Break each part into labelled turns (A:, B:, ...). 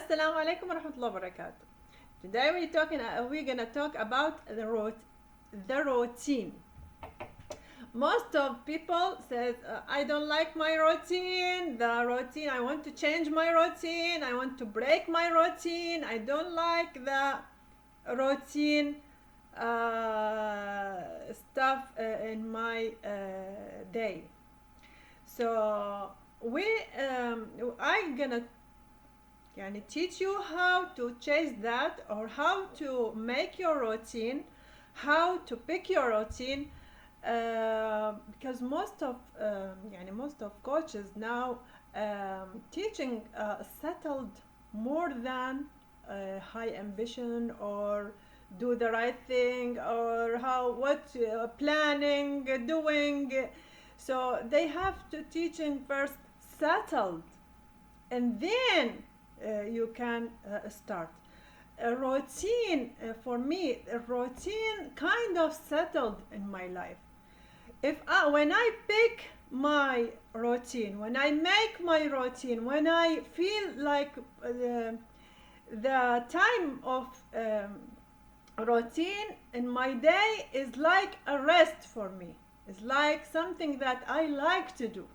A: Assalamu alaikum wa rahmatullahi wa barakatuh. Today we're gonna talk about the routine. Most of people says I don't like my routine. The routine, I want to change my routine. I want to break my routine. I don't like the routine stuff in my day. So I'm gonna teach you how to change that, or how to make your routine, how to pick your routine, because most of coaches now teaching settled more than high ambition, or do the right thing, or planning, doing. So they have to teaching first settled, and then you can start a routine. For me, a routine kind of settled in my life. When I pick my routine, when I make my routine, when I feel like the time of routine in my day is like a rest for me. It's like something that I like to do.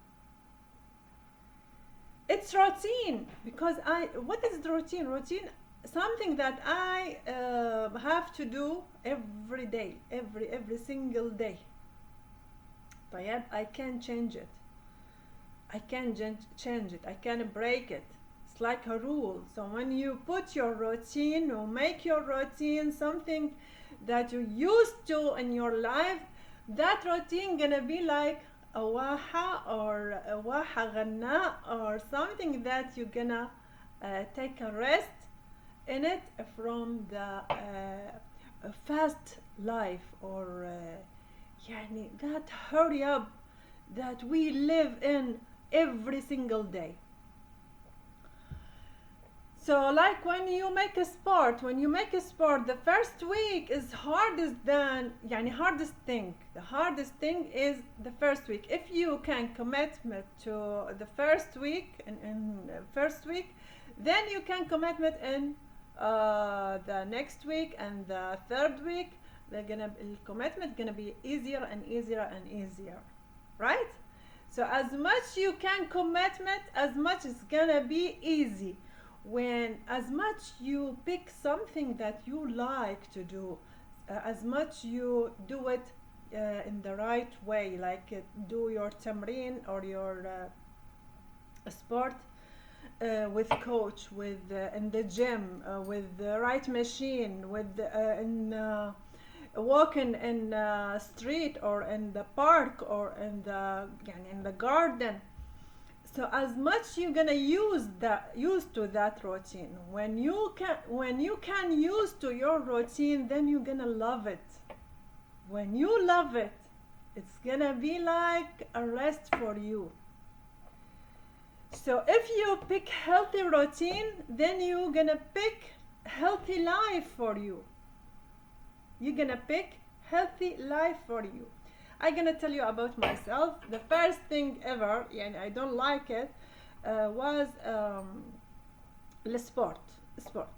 A: It's routine because what is the routine? Routine, something that I have to do every day, every single day. طيب, I can change it. I can change it. I can break it. It's like a rule. So when you put your routine, or make your routine something that you used to in your life, that routine gonna be like a waha, or a waha ghanna, or something that you're gonna take a rest in it from the fast life, or that hurry up that we live in every single day. So like when you make a sport, the first week is hardest thing. The hardest thing is the first week. If you can commitment to the first week, then you can commitment in the next week and the third week. Commitment gonna be easier and easier and easier, right? So as much you can commitment, as much it's gonna be easy. When as much you pick something that you like to do, as much you do it in the right way, like do your tamreen or your sport with coach, with in the gym, with the right machine, with walking in the street, or in the park, or in the garden. So as much you're gonna use to that routine. When you can use to your routine, then you're gonna love it. When you love it, it's gonna be like a rest for you. So if you pick healthy routine, then you're gonna pick healthy life for you. You're gonna pick healthy life for you. I'm gonna tell you about myself. The first thing ever, I don't like it, was the sport.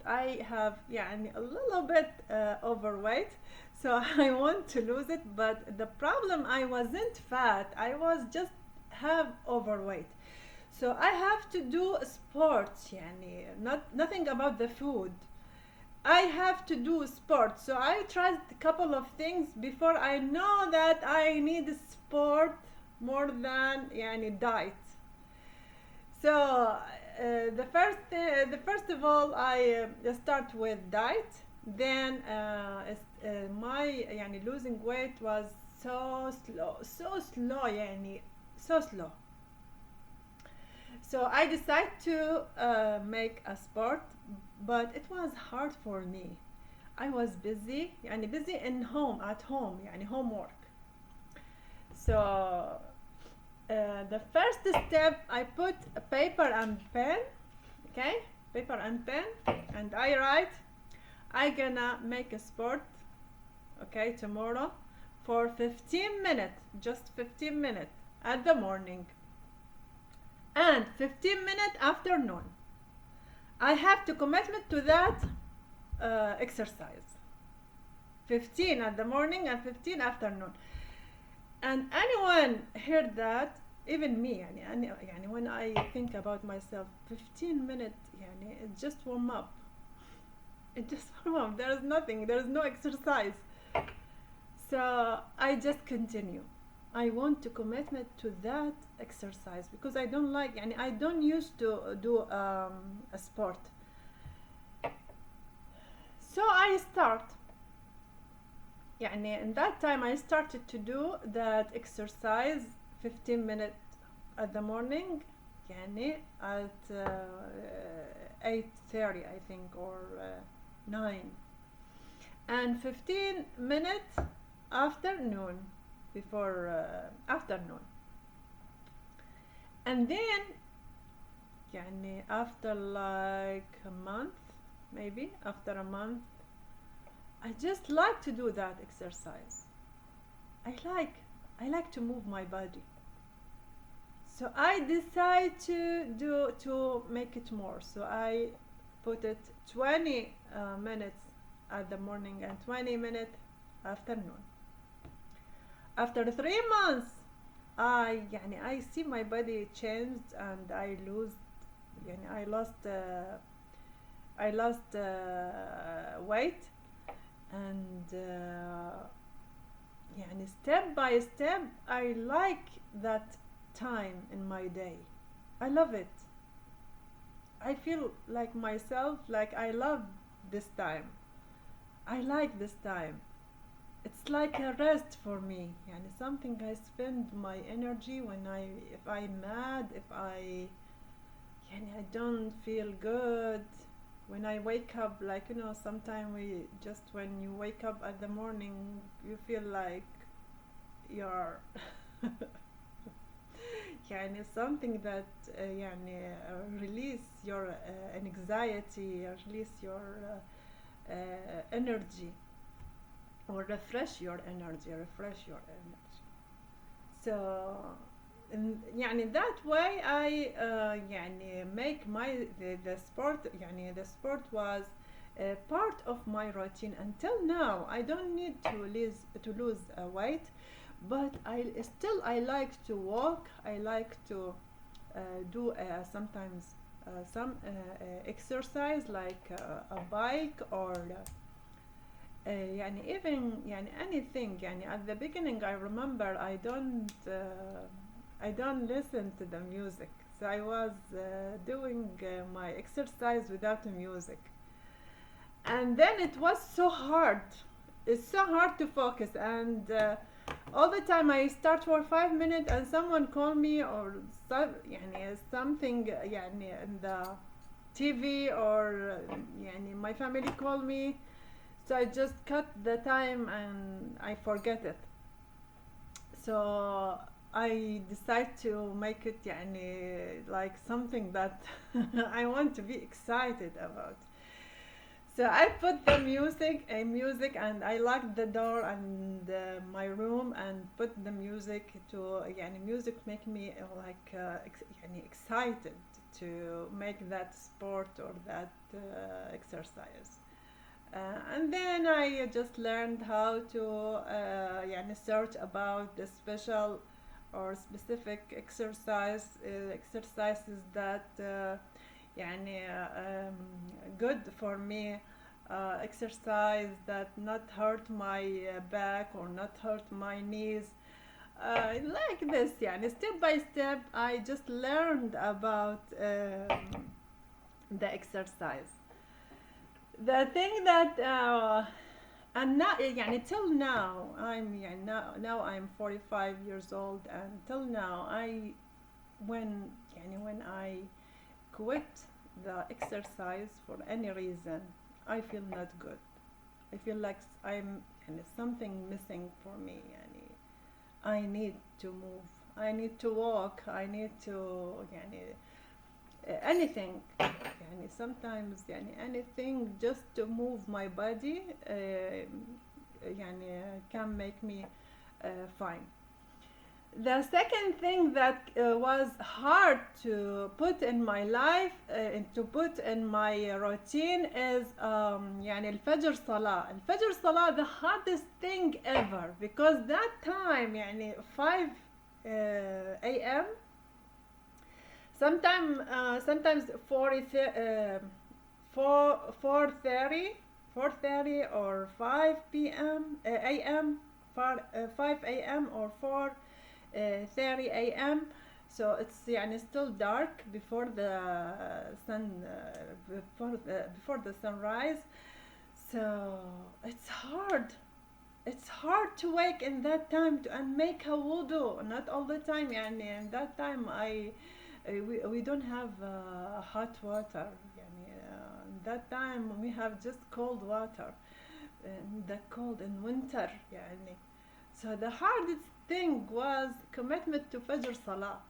A: I have a little bit overweight, so I want to lose it. But the problem, I wasn't fat. I was just have overweight. So I have to do sports. Nothing about the food. I have to do sport. So I tried a couple of things before I know that I need sport more than diet. So the first of all, I start with diet. Then my losing weight was so slow, so slow. So I decided to make a sport, but it was hard for me. I was busy at home, homework. So the first step, I put a paper and pen, and I write, I gonna make a sport, tomorrow for 15 minutes, just 15 minutes at the morning, and 15 minutes afternoon. I have to commitment to that exercise. 15 at the morning and 15 afternoon. And anyone heard that, even me, يعني when I think about myself, 15 minutes, يعني it just warm up. It just warm up. There is nothing. There is no exercise. So I just continue. I want to commitment to that exercise because I don't like, يعني I don't used to do a sport. So I start. يعني in that time I started to do that exercise 15 minutes at the morning, يعني at 8:30 I think, or 9, and 15 minutes afternoon, before afternoon. And then يعني after like a month, maybe after a month, I just like to do that exercise. I like to move my body. So I decide to make it more. So I put it 20 minutes at the morning and 20 minutes afternoon. After 3 months, I see my body changed, and I lost weight, and step by step I like that time in my day. I love it. I feel like myself, like I love this time. I like this time. It's like a rest for me. Something I spend my energy when if I'm mad, if I don't feel good. When I wake up, like sometimes when you wake up at the morning, you feel like you're something that release your anxiety, release your energy, or refresh your energy. So in that way I make the sport. The sport was part of my routine until now. I don't need to lose weight, but I like to walk. I like to do sometimes some exercise, like a bike, or even anything. At the beginning I remember I don't listen to the music, so I was doing my exercise without music, and then it was so hard. It's so hard to focus, and all the time I start for 5 minutes and someone call me, or something in the TV, or my family call me, so I just cut the time and I forget it. So I decide to make it like something that I want to be excited about. So I put the music, and I locked the door and my room, and put the music to music make me excited to make that sport or that exercise. And then I just learned how to search about the special or specific exercises that good for me, exercise that not hurt my back or not hurt my knees, like this. Step by step I just learned about the exercise. The thing that and now till now now I'm 45 years old, and till now when I quit the exercise for any reason, I feel not good. I feel like I'm something missing for me. I need to move. I need to walk. I need to anything. Sometimes anything just to move my body can make me fine. The second thing that was hard to put in my life, and to put in my routine is يعني الفجر صلاة. الفجر صلاة the hardest thing ever, because that time يعني 5 a.m. Sometimes 4:30 or 5 p.m. a.m. 5 a.m. or 4:30 a.m. So it's يعني still dark before the before the sunrise. So it's hard. It's hard to wake in that time and make a wudu. Not all the time يعني. In that time we don't have hot water يعني. That time we have just cold water, and the cold in winter يعني. So the hardest thing was commitment to Fajr Salah.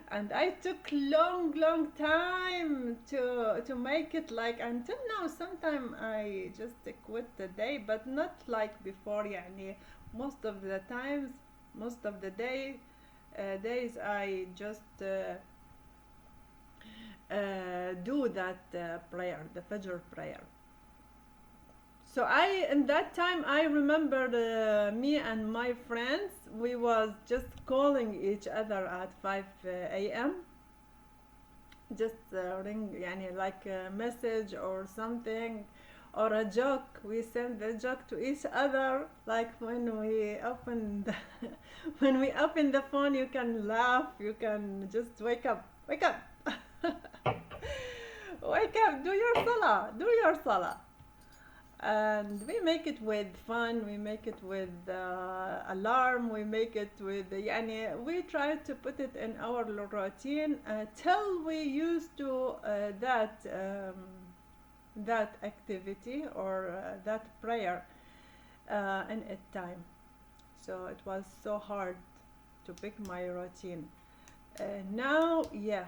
A: And I took long time to make it, like until now. Sometimes I just quit the day, but not like before يعني. Most of the times, most of the days I just do that prayer, the Fajr prayer. So in that time I remember me and my friends, we was just calling each other at 5 a.m. just ring يعني like a message or something, or a joke. We send the joke to each other, like when we open the when we open the phone, you can laugh, you can just wake up, wake up. Wake up, do your salah, do your salah. And we make it with fun, we make it with alarm, we make it with يعني, we try to put it in our routine till we used to that activity or that prayer in its time. So it was so hard to pick my routine. Now, yeah,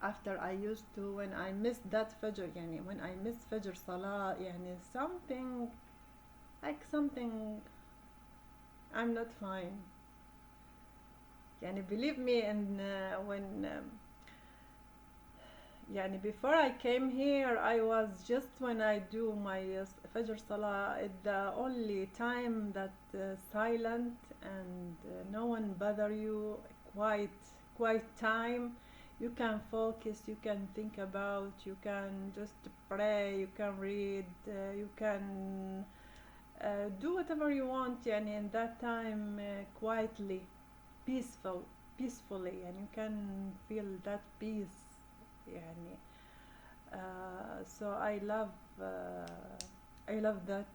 A: after I used to, when I missed that Fajr يعني, when I miss Fajr Salah يعني, something I'm not fine يعني. Believe me, and when يعني before I came here, I was just, when I do my Fajr Salah, it's the only time that silent, and no one bother you, quiet time. You can focus, you can think about, you can just pray, you can read, you can do whatever you want يعني in that time, quietly, peacefully, and you can feel that peace يعني. So I love that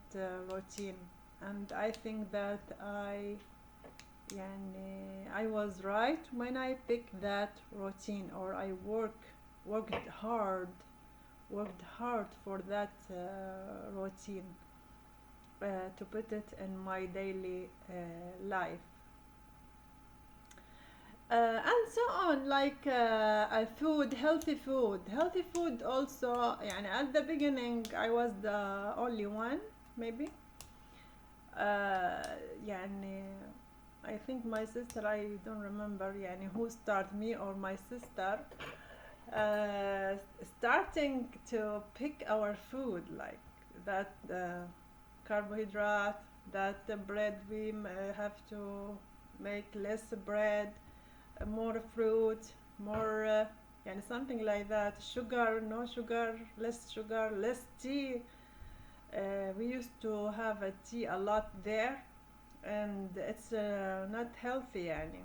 A: routine, and I think that يعني I was right when I picked that routine, or I worked hard for that routine, to put it in my daily life. And so on, like healthy food also يعني. At the beginning I was the only one, maybe يعني. I think my sister, I don't remember يعني who started, me or my sister, starting to pick our food, like that carbohydrate, that bread we have to make less bread, more fruit, more يعني something like that. Sugar, no sugar, less tea. We used to have a tea a lot there, and it's not healthy يعني.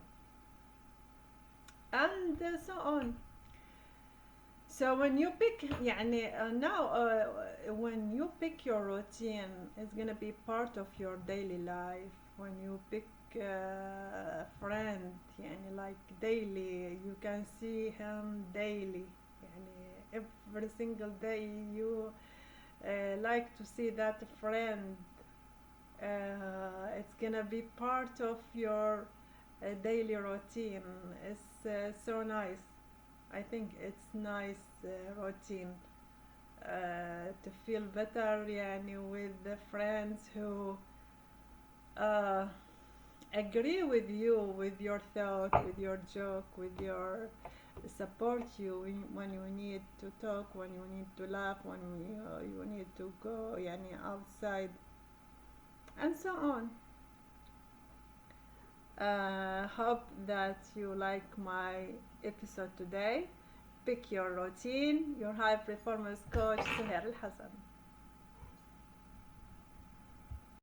A: And so on. So when you pick يعني now when you pick your routine, it's gonna be part of your daily life. When you pick a friend يعني, like daily, you can see him daily يعني. Every single day you like to see that friend. It's gonna be part of your daily routine. It's so nice. I think it's nice routine to feel better يعني with the friends who agree with you, with your thought, with your joke, with your support you when you need to talk, when you need to laugh, when you need to go يعني outside, and so on. Hope that you like my episode today. Pick your routine. Your high performance coach, Suheir Al Hassan.